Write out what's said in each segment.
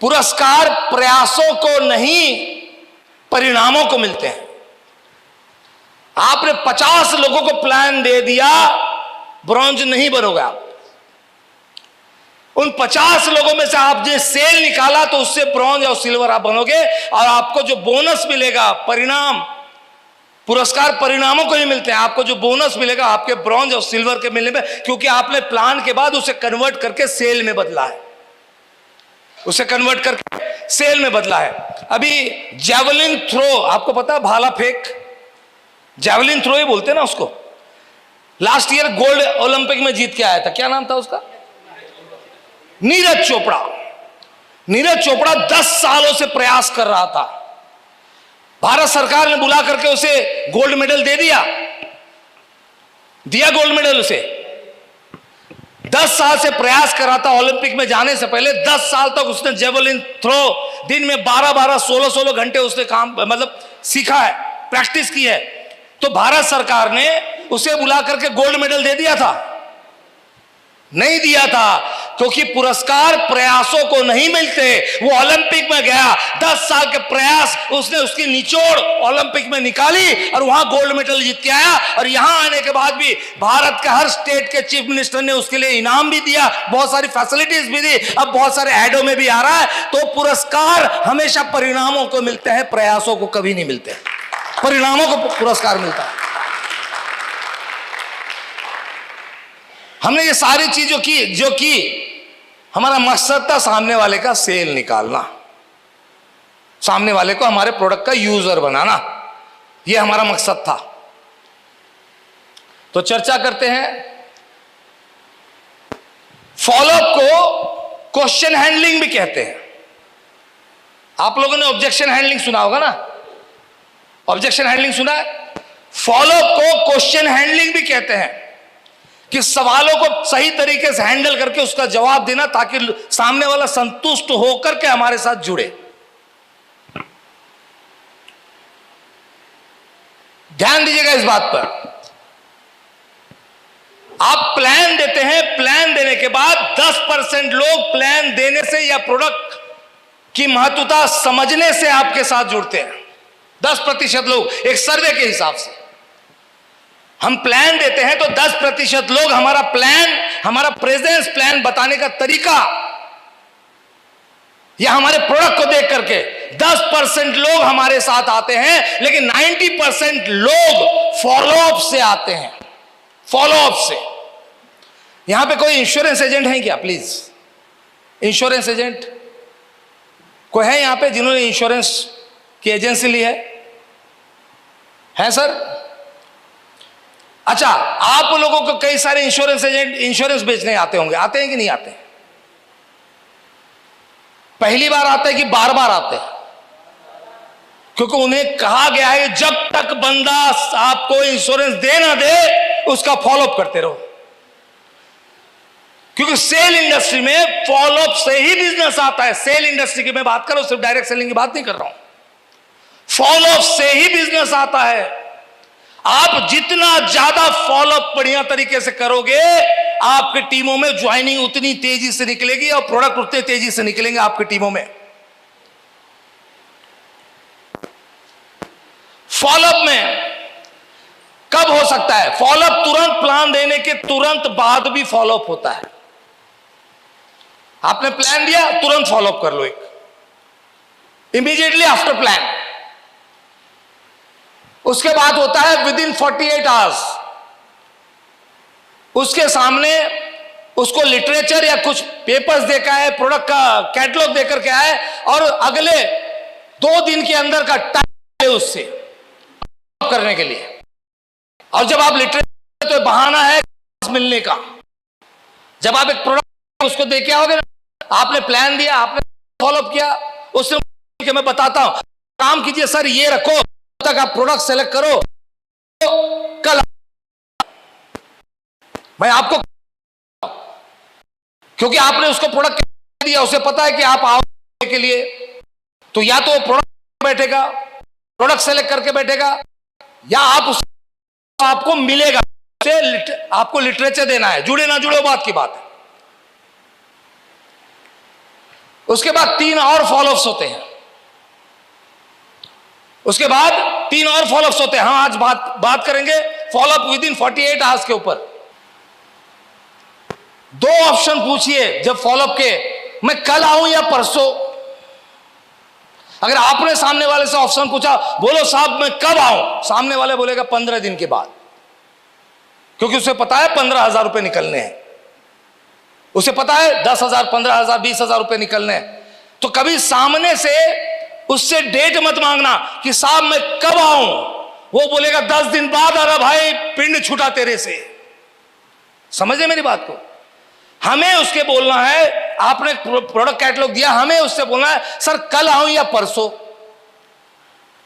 पुरस्कार प्रयासों को नहीं, परिणामों को मिलते हैं। आपने 50 लोगों को प्लान दे दिया, ब्रॉन्ज नहीं बनोगे आप। उन 50 लोगों में से आपने सेल निकाला तो उससे ब्रॉन्ज और सिल्वर आप बनोगे। और आपको जो बोनस मिलेगा, परिणाम, पुरस्कार परिणामों को ही मिलते हैं। आपको जो बोनस मिलेगा आपके ब्रॉन्ज और सिल्वर के मिलने में, क्योंकि आपने प्लान के बाद उसे कन्वर्ट करके सेल में बदला है, उसे कन्वर्ट करके सेल में बदला है। अभी जैवलिन थ्रो, आपको पता है, भाला फेंक, जैवलिन थ्रो ही बोलते हैं ना उसको। लास्ट ईयर गोल्ड ओलंपिक में जीत के आया था, क्या नाम था उसका? नीरज चोपड़ा। नीरज चोपड़ा 10 सालों से प्रयास कर रहा था। भारत सरकार ने बुला करके उसे गोल्ड मेडल दे दिया गोल्ड मेडल उसे। 10 साल से प्रयास कर रहा था ओलंपिक में जाने से पहले। 10 साल तक उसने जेवलिन थ्रो दिन में 12-12, 16-16 घंटे उसने काम, मतलब सीखा है, प्रैक्टिस की है। तो भारत सरकार ने उसे बुला करके गोल्ड मेडल दे दिया था? नहीं दिया था, क्योंकि पुरस्कार प्रयासों को नहीं मिलते। वो ओलंपिक में गया, 10 साल के प्रयास, उसने उसकी निचोड़ ओलंपिक में निकाली और वहां गोल्ड मेडल जीत के आया। और यहां आने के बाद भी भारत के हर स्टेट के चीफ मिनिस्टर ने उसके लिए इनाम भी दिया, बहुत सारी फैसिलिटीज भी दी, अब बहुत सारे एडों में भी आ रहा है। तो पुरस्कार हमेशा परिणामों को मिलते हैं, प्रयासों को कभी नहीं मिलते। परिणामों को पुरस्कार मिलता है। हमने ये सारी चीजों की जो कि हमारा मकसद था सामने वाले का सेल निकालना, सामने वाले को हमारे प्रोडक्ट का यूजर बनाना, ये हमारा मकसद था। तो चर्चा करते हैं। फॉलोअप को क्वेश्चन हैंडलिंग भी कहते हैं। आप लोगों ने ऑब्जेक्शन हैंडलिंग सुना होगा ना? ऑब्जेक्शन हैंडलिंग सुना है? फॉलोअप को क्वेश्चन हैंडलिंग भी कहते हैं, कि सवालों को सही तरीके से हैंडल करके उसका जवाब देना, ताकि सामने वाला संतुष्ट होकर के हमारे साथ जुड़े। ध्यान दीजिएगा इस बात पर। आप प्लान देते हैं, प्लान देने के बाद 10% लोग प्लान देने से या प्रोडक्ट की महत्वता समझने से आपके साथ जुड़ते हैं। 10% लोग, एक सर्वे के हिसाब से हम प्लान देते हैं तो 10% लोग हमारा प्लान, हमारा प्रेजेंस प्लान बताने का तरीका या हमारे प्रोडक्ट को देख करके 10% लोग हमारे साथ आते हैं। लेकिन 90% लोग फॉलोअप से आते हैं, फॉलोअप से। यहां पे कोई इंश्योरेंस एजेंट है क्या? प्लीज, इंश्योरेंस एजेंट कोई है यहां पे जिन्होंने इंश्योरेंस की एजेंसी ली है सर? अच्छा, आप लोगों को कई सारे इंश्योरेंस एजेंट इंश्योरेंस बेचने आते होंगे, आते हैं कि नहीं आते? पहली बार आते हैं कि बार बार आते हैं? क्योंकि उन्हें कहा गया है जब तक बंदा आपको इंश्योरेंस दे ना दे, उसका फॉलोअप करते रहो। क्योंकि सेल इंडस्ट्री में फॉलोअप से ही बिजनेस आता है। सेल इंडस्ट्री की मैं बात कर रहा हूं, सिर्फ डायरेक्ट सेलिंग की बात नहीं कर रहा हूं। फॉलोअप से ही बिजनेस आता है। आप जितना ज्यादा फॉलोअप बढ़िया तरीके से करोगे, आपकी टीमों में ज्वाइनिंग उतनी तेजी से निकलेगी और प्रोडक्ट उतने तेजी से निकलेंगे आपकी टीमों में। फॉलोअप में कब हो सकता है? फॉलोअप तुरंत प्लान देने के तुरंत बाद भी फॉलोअप होता है। आपने प्लान दिया, तुरंत फॉलोअप कर लो, एक इमीडिएटली आफ्टर प्लान। उसके बाद होता है विद इन 48 आवर्स। उसके सामने उसको लिटरेचर या कुछ पेपर्स देखा है, प्रोडक्ट का कैटलॉग देकर के आए, और अगले 2 दिन के अंदर का टाइम है उससे करने के लिए। और जब आप लिटरेचर, तो बहाना है मिलने का। जब आप एक प्रोडक्ट उसको दे के आओगे, आपने प्लान दिया, आपने फॉलोअप किया, उससे मैं बताता हूं, काम कीजिए सर, ये रखो, तक आप प्रोडक्ट सेलेक्ट करो, तो कल मैं आपको, क्योंकि आपने उसको प्रोडक्ट दिया, उसे पता है कि आप आओगे के लिए, तो या तो प्रोडक्ट बैठेगा, प्रोडक्ट सेलेक्ट करके बैठेगा, या आप उस आपको मिलेगा, आपको लिटरेचर देना है। जुड़े ना जुड़े बात की बात है। उसके बाद 3 और फॉलोअप्स होते हैं, उसके बाद 3 और फॉलोअप्स होते हैं। हम आज बात करेंगे फॉलोअप विद इन 48 आवर्स के ऊपर। 2 ऑप्शन पूछिए जब फॉलोअप के, मैं कल आऊं या परसों। अगर आपने सामने वाले से ऑप्शन पूछा, बोलो साहब मैं कब आऊं, सामने वाले बोलेगा 15 दिन के बाद, क्योंकि उसे पता है 15,000 रुपए निकलने हैं, उसे पता है 10,000, 15,000, 20,000 रुपए निकलने हैं। तो कभी सामने से उससे डेट मत मांगना कि साहब मैं कब आऊं, वो बोलेगा 10 दिन बाद आ रहा भाई, पिंड छूटा तेरे से। समझे मेरी बात को? हमें उसके बोलना है, आपने प्रोडक्ट कैटलॉग दिया, हमें उससे बोलना है सर कल आऊं या परसों।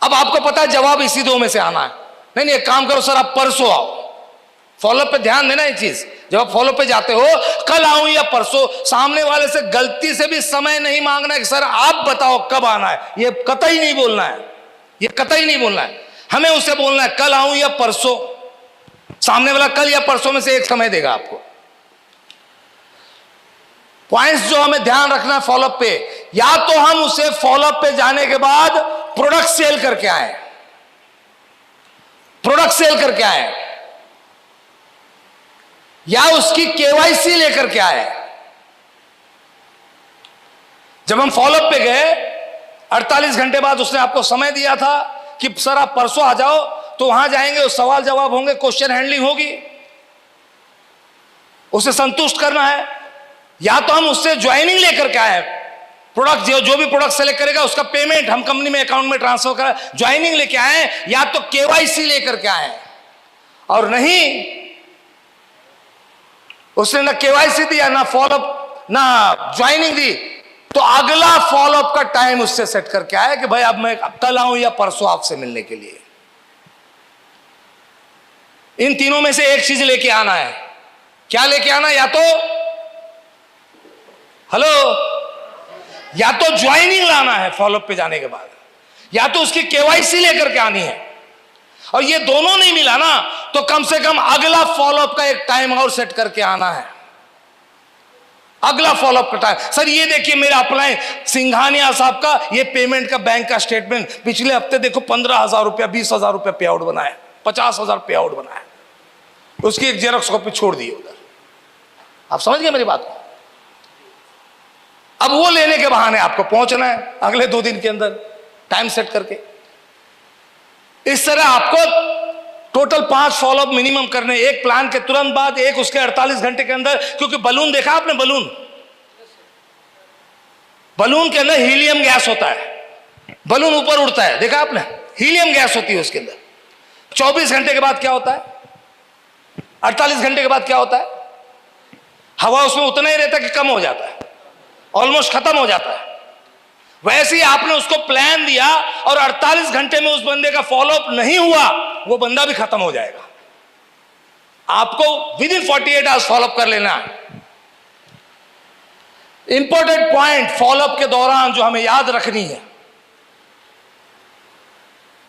अब आपको पता है जवाब इसी 2 में से आना है। नहीं एक काम करो सर, आप परसों आओ। फॉलोअप पे ध्यान देना ये चीज, जब आप फॉलोअप पे जाते हो कल आऊं या परसों, सामने वाले से गलती से भी समय नहीं मांगना है कि सर आप बताओ कब आना है, ये कतई नहीं बोलना है, ये कतई नहीं बोलना है। हमें उसे बोलना है कल आऊं या परसों। सामने वाला कल या परसों में से एक समय देगा आपको। पॉइंट्स जो हमें ध्यान रखना है फॉलोअप पे, या तो हम उसे फॉलोअप पे जाने के बाद प्रोडक्ट सेल करके आए, प्रोडक्ट सेल करके आए, या उसकी केवाईसी लेकर के आए। जब हम फॉलोअप पे गए 48 घंटे बाद उसने आपको समय दिया था कि सर आप परसों आ जाओ, तो वहां जाएंगे, उस सवाल जवाब होंगे, क्वेश्चन हैंडलिंग होगी, उसे संतुष्ट करना है। या तो हम उससे ज्वाइनिंग लेकर के आए, प्रोडक्ट जो भी प्रोडक्ट सेलेक्ट करेगा उसका पेमेंट हम कंपनी में अकाउंट में ट्रांसफर करें, ज्वाइनिंग लेके आए, या तो केवाईसी लेकर के आए। और नहीं, उसने ना केवाईसी दिया, ना फॉलोअप, ना ज्वाइनिंग दी, तो अगला फॉलोअप का टाइम उससे सेट करके आए कि भाई अब मैं कल आऊं या परसों आपसे मिलने के लिए। इन तीनों में से एक चीज लेके आना है। क्या लेके आना? या तो हेलो, या तो ज्वाइनिंग लाना है फॉलोअप पे जाने के बाद, या तो उसकी केवाईसी लेकर के आनी है। और ये दोनों नहीं मिला ना, तो कम से कम अगला फॉलोअप का एक टाइम और सेट करके आना है। अगला फॉलोअप का टाइम, सर ये देखिए मेरा अप्लाई सिंघानिया साहब का ये पेमेंट का बैंक का स्टेटमेंट, पिछले हफ्ते देखो 15,000 रुपया, 20,000 रुपया पे आउट बना है, 50,000 पे आउट बना है, उसकी एक जेरॉक्स कॉपी छोड़ दी उधर। आप समझ गए मेरी बात को? अब वो लेने के बहाने आपको पहुंचना है अगले 2 दिन के अंदर, टाइम सेट करके। इस तरह आपको टोटल 5 फॉलोअप मिनिमम करने, एक प्लान के तुरंत बाद, एक उसके 48 घंटे के अंदर। क्योंकि बलून देखा आपने? बलून के अंदर हीलियम गैस होता है, बलून ऊपर उड़ता है, देखा आपने? हीलियम गैस होती है उसके अंदर। 24 घंटे के बाद क्या होता है? 48 घंटे के बाद क्या होता है? हवा उसमें उतना ही रहता है कि कम हो जाता है, ऑलमोस्ट खत्म हो जाता है। वैसे ही आपने उसको प्लान दिया और 48 घंटे में उस बंदे का फॉलोअप नहीं हुआ, वो बंदा भी खत्म हो जाएगा। आपको विद इन 48 आवर्स फॉलोअप कर लेना है। इंपॉर्टेंट पॉइंट फॉलोअप के दौरान जो हमें याद रखनी है,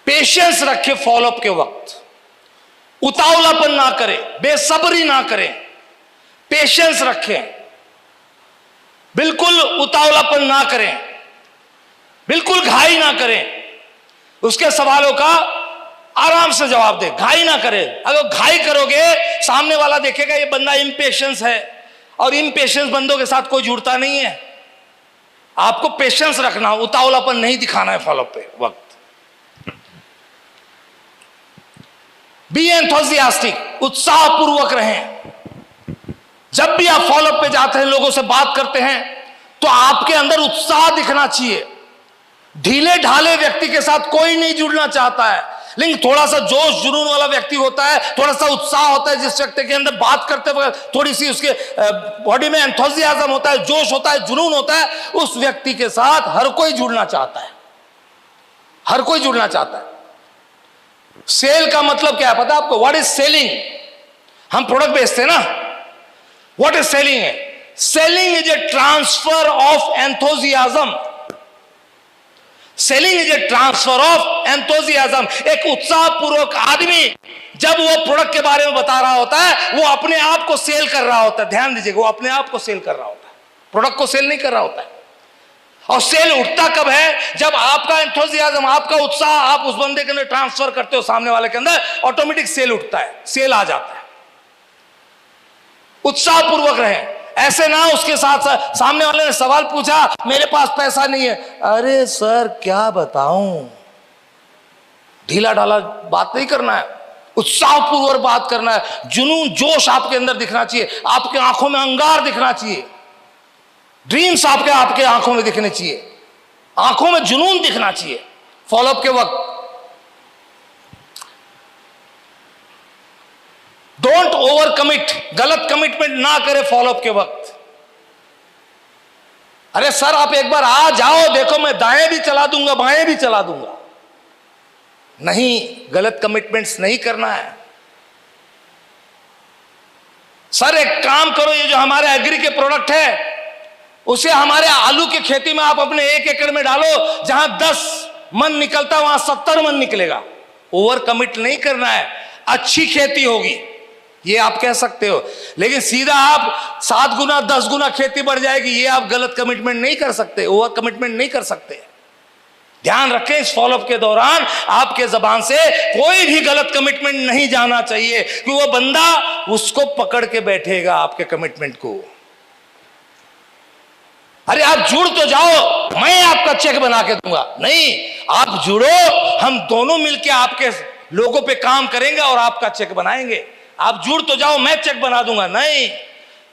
पेशेंस रखें फॉलोअप के वक्त, उतावलापन ना करें, बेसब्री ना करें, पेशेंस रखें, बिल्कुल उतावलापन ना करें, बिल्कुल घाई ना करें, उसके सवालों का आराम से जवाब दे, घाई ना करें। अगर घाई करोगे सामने वाला देखेगा ये बंदा इम्पेशेंस है, और इम्पेशेंस बंदों के साथ कोई जुड़ता नहीं है। आपको पेशेंस रखना, उतावलापन नहीं दिखाना है फॉलोअप पे वक्त। बी एंथुसियास्टिक, उत्साहपूर्वक रहें। जब भी आप फॉलोअप पे जाते हैं, लोगों से बात करते हैं, तो आपके अंदर उत्साह दिखना चाहिए। ढीले ढाले व्यक्ति के साथ कोई नहीं जुड़ना चाहता है, लेकिन थोड़ा सा जोश जुनून वाला व्यक्ति होता है, थोड़ा सा उत्साह होता है, जिस व्यक्ति के अंदर बात करते वक्त थोड़ी सी उसके बॉडी में एंथुसियाज्म होता है, जोश होता है, जुनून होता है, उस व्यक्ति के साथ हर कोई जुड़ना चाहता है, हर कोई जुड़ना चाहता है। सेल का मतलब क्या है पता है आपको? What is selling? हम प्रोडक्ट बेचते हैं ना, व्हाट इज सेलिंग है? Selling is a transfer of enthusiasm. Selling is a transfer of enthusiasm. एक उत्साहपूर्वक आदमी जब वो प्रोडक्ट के बारे में बता रहा होता है, वो अपने आप को सेल कर रहा होता है। ध्यान दीजिएगा, वो अपने आप को सेल कर रहा होता है, प्रोडक्ट को सेल नहीं कर रहा होता है। और सेल उठता कब है? जब आपका एंथुसियाज्म, आपका उत्साह आप उस बंदे के अंदर ट्रांसफर करते हो, सामने वाले के अंदर ऑटोमेटिक सेल उठता है, सेल आ जाता है। उत्साह पूर्वक रहे, ऐसे ना उसके साथ सामने वाले ने सवाल पूछा, मेरे पास पैसा नहीं है, अरे सर क्या बताऊं, ढीला ढाला बात नहीं करना है, उत्साहपूर्वक बात करना है। जुनून जोश आपके अंदर दिखना चाहिए, आपके आंखों में अंगार दिखना चाहिए, ड्रीम्स आपके आंखों में दिखने चाहिए, आंखों में जुनून दिखना चाहिए। फॉलोअप के वक्त डोंट ओवर कमिट, गलत कमिटमेंट ना करें फॉलोअप के वक्त। अरे सर आप एक बार आ जाओ, देखो मैं दाएं भी चला दूंगा बाएं भी चला दूंगा। नहीं, गलत कमिटमेंट्स नहीं करना है। सर एक काम करो, ये जो हमारे एग्री के प्रोडक्ट है उसे हमारे आलू की खेती में आप अपने 1 एकड़ में डालो, जहां 10 मन निकलता वहां 70 मन निकलेगा। ओवर कमिट नहीं करना है, अच्छी खेती होगी ये आप कह सकते हो, लेकिन सीधा आप 7 गुना 10 गुना खेती बढ़ जाएगी, ये आप गलत कमिटमेंट नहीं कर सकते, ओवर कमिटमेंट नहीं कर सकते। ध्यान रखें, इस फॉलोअप के दौरान आपके जबान से कोई भी गलत कमिटमेंट नहीं जाना चाहिए, कि वो बंदा उसको पकड़ के बैठेगा आपके कमिटमेंट को। अरे आप जुड़ तो जाओ, मैं आपका चेक बना के दूंगा, नहीं, आप जुड़ो, हम दोनों मिलके आपके लोगों पे काम करेंगे और आपका चेक बनाएंगे। आप जुड़ तो जाओ, मैं चेक बना दूंगा, नहीं,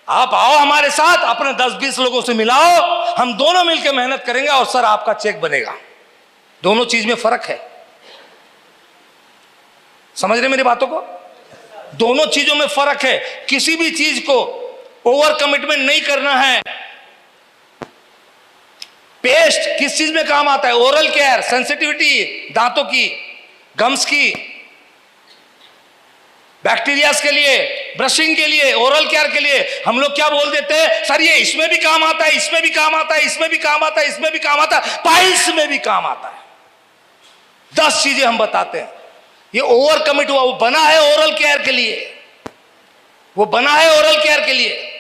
आप आओ हमारे साथ, अपने 10-20 लोगों से मिलाओ, हम दोनों मिलकर मेहनत करेंगे और सर आपका चेक बनेगा। दोनों चीज में फर्क है, समझ रहे मेरी बातों को? दोनों चीजों में फर्क है। किसी भी चीज को ओवर कमिटमेंट नहीं करना है। पेस्ट किस चीज में काम आता है? ओरल केयर, सेंसिटिविटी, दांतों की, गम्स की, बैक्टीरियाज के लिए, ब्रशिंग के लिए, ओरल केयर के लिए। हम लोग क्या बोल देते हैं, सर ये इसमें भी काम आता है, इसमें भी काम आता है, इसमें भी काम आता है, इसमें भी काम आता है, पाइल्स में भी काम आता है। 10 चीजें हम बताते हैं। ये ओवर कमिट हुआ, वो बना है ओरल केयर के लिए, वो बना है ओरल केयर के लिए।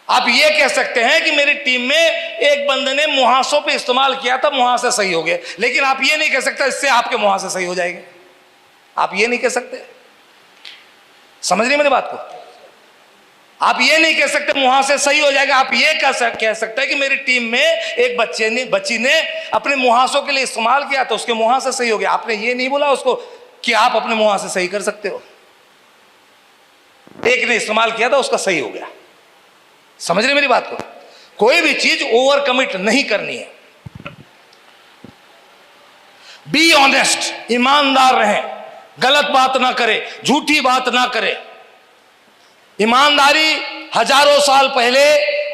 आप ये कह सकते हैं कि मेरी टीम में एक बंदे ने मुहासों पे इस्तेमाल किया था, मुहासे सही हो गए, लेकिन आप ये नहीं कह सकते इससे आपके मुहासे सही हो जाएंगे। आप ये नहीं कह सकते, समझ रही मेरी बात को? आप ये नहीं कह सकते मुहासे सही हो जाएगा। आप ये कह सकते हैं कि मेरी टीम में एक बच्ची ने अपने मुहासों के लिए इस्तेमाल किया तो उसके मुहासे सही हो गया। आपने ये नहीं बोला उसको कि आप अपने मुहासे सही कर सकते हो। एक ने इस्तेमाल किया था, उसका सही हो गया। समझ रहे मेरी बात को? कोई भी चीज ओवर कमिट नहीं करनी है। बी ऑनेस्ट, ईमानदार रहें, गलत बात ना करें, झूठी बात ना करें। ईमानदारी हजारों साल पहले,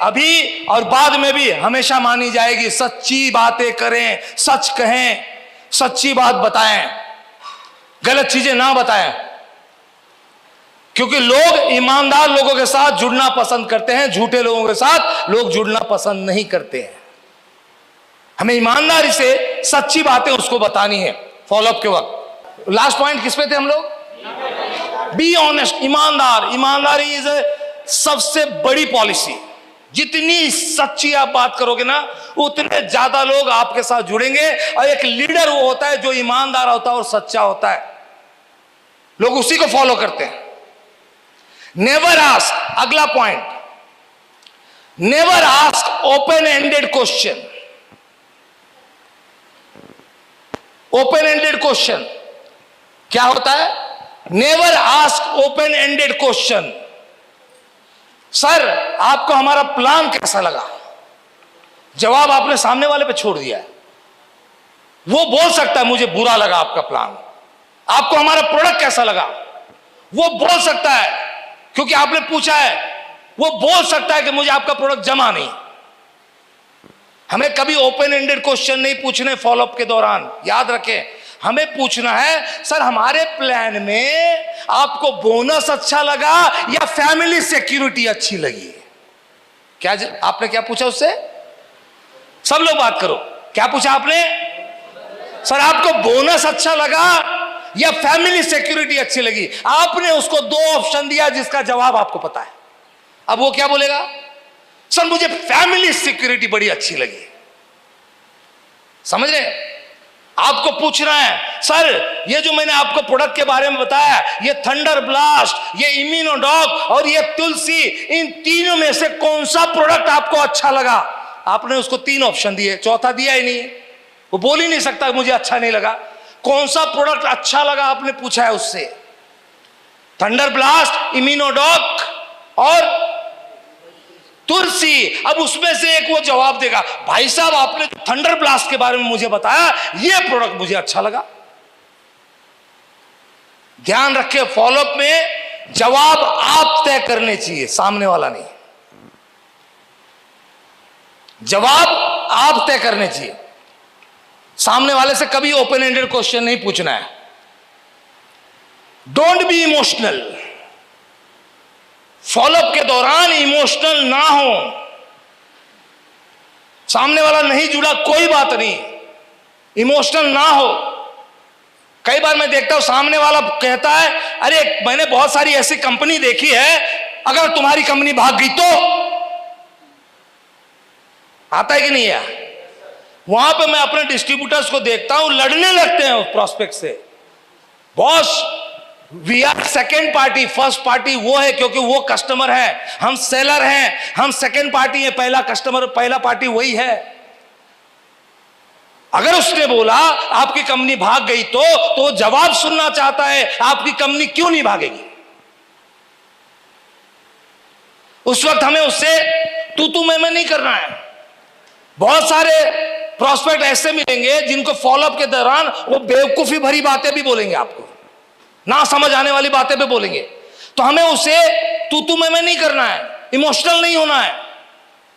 अभी और बाद में भी हमेशा मानी जाएगी। सच्ची बातें करें, सच कहें, सच्ची बात बताएं, गलत चीजें ना बताएं, क्योंकि लोग ईमानदार लोगों के साथ जुड़ना पसंद करते हैं, झूठे लोगों के साथ लोग जुड़ना पसंद नहीं करते हैं। हमें ईमानदारी से सच्ची बातें उसको बतानी है फॉलोअप के वक्त। लास्ट पॉइंट किस पे थे हम लोग? बी ऑनेस्ट, ईमानदार। ईमानदारी इज सबसे बड़ी पॉलिसी। जितनी सच्ची आप बात करोगे ना, उतने ज्यादा लोग आपके साथ जुड़ेंगे। और एक लीडर वो होता है जो ईमानदार होता है और सच्चा होता है, लोग उसी को फॉलो करते हैं। नेवर आस्क, अगला point, never ask open ended question. Open ended question क्या होता है? Never ask open ended question. Sir आपको हमारा प्लान कैसा लगा? जवाब आपने सामने वाले पे छोड़ दिया है। वो बोल सकता है मुझे बुरा लगा आपका प्लान। आपको हमारा प्रोडक्ट कैसा लगा? वो बोल सकता है, क्योंकि आपने पूछा है। वो बोल सकता है कि मुझे आपका प्रोडक्ट जमा नहीं। हमें कभी ओपन एंडेड क्वेश्चन नहीं पूछने फॉलोअप के दौरान, याद रखें। हमें पूछना है, सर हमारे प्लान में आपको बोनस अच्छा लगा या फैमिली सिक्योरिटी अच्छी लगी? क्या आपने क्या पूछा उससे? सब लोग बात करो, क्या पूछा आपने? सर आपको बोनस अच्छा लगा या फैमिली सिक्योरिटी अच्छी लगी? आपने उसको 2 ऑप्शन दिया जिसका जवाब आपको पता है। अब वो क्या बोलेगा? सर मुझे फैमिली सिक्योरिटी बड़ी अच्छी लगी। समझ रहे? आपको पूछ रहा है सर ये जो मैंने आपको प्रोडक्ट के बारे में बताया, ये थंडर ब्लास्ट, ये इम्यूनोडॉक और ये तुलसी, इन तीनों में से कौन सा प्रोडक्ट आपको अच्छा लगा? आपने उसको 3 ऑप्शन दिए, चौथा दिया ही नहीं। वो बोल ही नहीं सकता मुझे अच्छा नहीं लगा। कौन सा प्रोडक्ट अच्छा लगा आपने पूछा है उससे। थंडर ब्लास्ट, इम्यूनोडॉक और तुलसी। अब उसमें से एक वो जवाब देगा, भाई साहब आपने थंडर ब्लास्ट के बारे में मुझे बताया, ये प्रोडक्ट मुझे अच्छा लगा। ध्यान रखें, फॉलोअप में जवाब आप तय करने चाहिए, सामने वाला नहीं। जवाब आप तय करने चाहिए, सामने वाले से कभी ओपन एंडेड क्वेश्चन नहीं पूछना है। Don't be emotional. फॉलोअप के दौरान इमोशनल ना हो। सामने वाला नहीं जुड़ा कोई बात नहीं, इमोशनल ना हो। कई बार मैं देखता हूं सामने वाला कहता है अरे मैंने बहुत सारी ऐसी कंपनी देखी है, अगर तुम्हारी कंपनी भाग गई तो। आता है कि नहीं है? वहां पे मैं अपने डिस्ट्रीब्यूटर्स को देखता हूं, लड़ने लगते हैं उस प्रोस्पेक्ट से। Boss we are second party, first party वो है क्योंकि वो कस्टमर है, हम सेलर हैं, हम सेकेंड पार्टी है, पहला कस्टमर पहला पार्टी वही है। अगर उसने बोला आपकी कंपनी भाग गई तो जवाब सुनना चाहता है आपकी कंपनी क्यों नहीं भागेगी। उस वक्त हमें उससे तू मैं नहीं करना है। बहुत सारे प्रोस्पेक्ट ऐसे मिलेंगे जिनको फॉलोअप के दौरान वो बेवकूफी भरी बातें भी बोलेंगे, आपको ना समझ आने वाली बातें भी बोलेंगे। तो हमें उसे तू मैं नहीं करना है, इमोशनल नहीं होना है,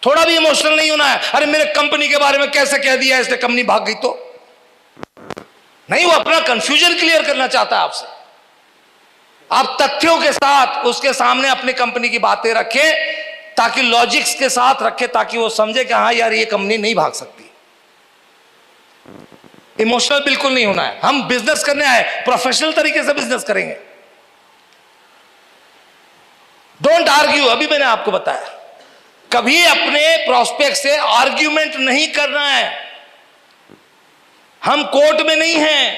थोड़ा भी इमोशनल नहीं होना है। अरे मेरे कंपनी के बारे में कैसे कह दिया इसने, कंपनी भाग गई तो। नहीं, वो अपना कंफ्यूजन क्लियर करना चाहता है आपसे। आप तथ्यों के साथ उसके सामने अपनी कंपनी की बातें रखें, ताकि लॉजिक्स के साथ रखें, ताकि वो समझे कि हाँ यार ये कंपनी नहीं भाग सकती। इमोशनल बिल्कुल नहीं होना है। हम बिजनेस करने आए, प्रोफेशनल तरीके से बिजनेस करेंगे। Don't argue. अभी मैंने आपको बताया, कभी अपने प्रोस्पेक्ट से आर्ग्यूमेंट नहीं करना है। हम कोर्ट में नहीं हैं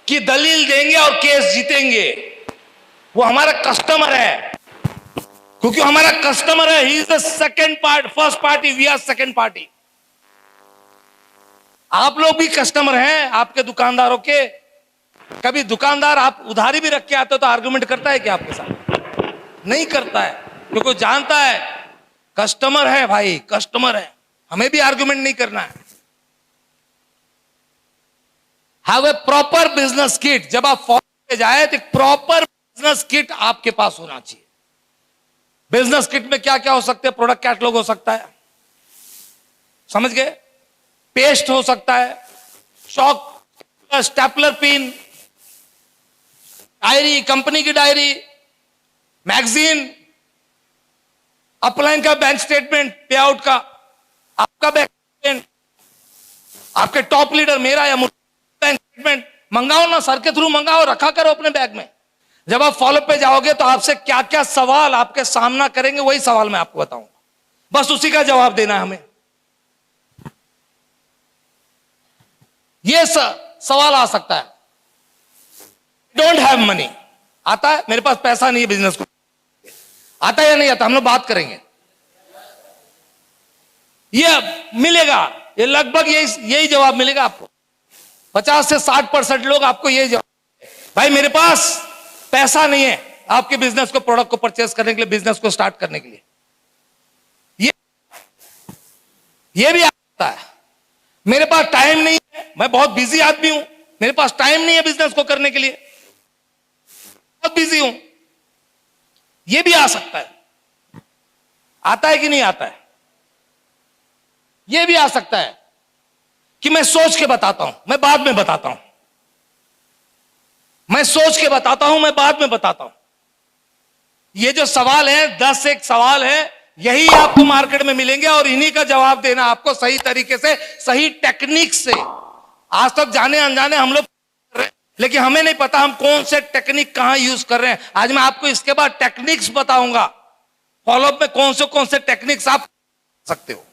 कि दलील देंगे और केस जीतेंगे। वो हमारा कस्टमर है, क्योंकि हमारा कस्टमर है। He is the second part, first party, we are second party. आप लोग भी कस्टमर हैं आपके दुकानदारों के। कभी दुकानदार आप उधारी भी रख के आते हो तो आर्गुमेंट करता है क्या आपके साथ? नहीं करता है, क्योंकि जानता है कस्टमर है भाई, कस्टमर है, हमें भी आर्गुमेंट नहीं करना है। Have a proper business kit. जब आप फॉलो पे जाए तो प्रॉपर बिजनेस किट आपके पास होना चाहिए। बिजनेस किट में क्या क्या हो सकते हैं? प्रोडक्ट कैटलॉग हो सकता है, समझ गए? पेस्ट हो सकता है, chalk, stapler pin, diary, company की डायरी, मैगजीन, अपलाइन का बैंक स्टेटमेंट, पे आउट का, आपका बैंक स्टेटमेंट, आपके टॉप लीडर मेरा या बैंक स्टेटमेंट मंगाओ ना, सर के थ्रू मंगाओ, रखा करो अपने बैग में। जब आप फॉलोअप पे जाओगे तो आपसे क्या क्या सवाल आपके सामना करेंगे, वही सवाल मैं आपको बताऊंगा, बस उसी का जवाब देना है हमें। ये सवाल आ सकता है, डोंट हैव मनी। आता है? मेरे पास पैसा नहीं है बिजनेस को। आता है या नहीं आता? हम लोग बात करेंगे। ये मिलेगा, ये लगभग यही जवाब मिलेगा आपको। 50 से 60% लोग आपको यही जवाब, भाई मेरे पास पैसा नहीं है आपके बिजनेस को, प्रोडक्ट को परचेस करने के लिए, बिजनेस को स्टार्ट करने के लिए। ये भी आता है, मेरे पास टाइम नहीं है, मैं बहुत बिजी आदमी हूं, मेरे पास टाइम नहीं है बिजनेस को करने के लिए, बहुत बिजी हूं। यह भी आ सकता है। आता है कि नहीं आता है? यह भी आ सकता है कि मैं सोच के बताता हूं, मैं बाद में बताता हूं, मैं सोच के बताता हूं, मैं बाद में बताता हूं। ये जो सवाल है, 10 एक सवाल है, यही आपको मार्केट में मिलेंगे और इन्हीं का जवाब देना आपको सही तरीके से, सही टेक्निक से। आज तक जाने अनजाने हम लोग कर रहे हैं, लेकिन हमें नहीं पता हम कौन से टेक्निक कहां यूज कर रहे हैं। आज मैं आपको इसके बाद टेक्निक्स बताऊंगा, फॉलोअप में कौन से टेक्निक्स आप सकते हो।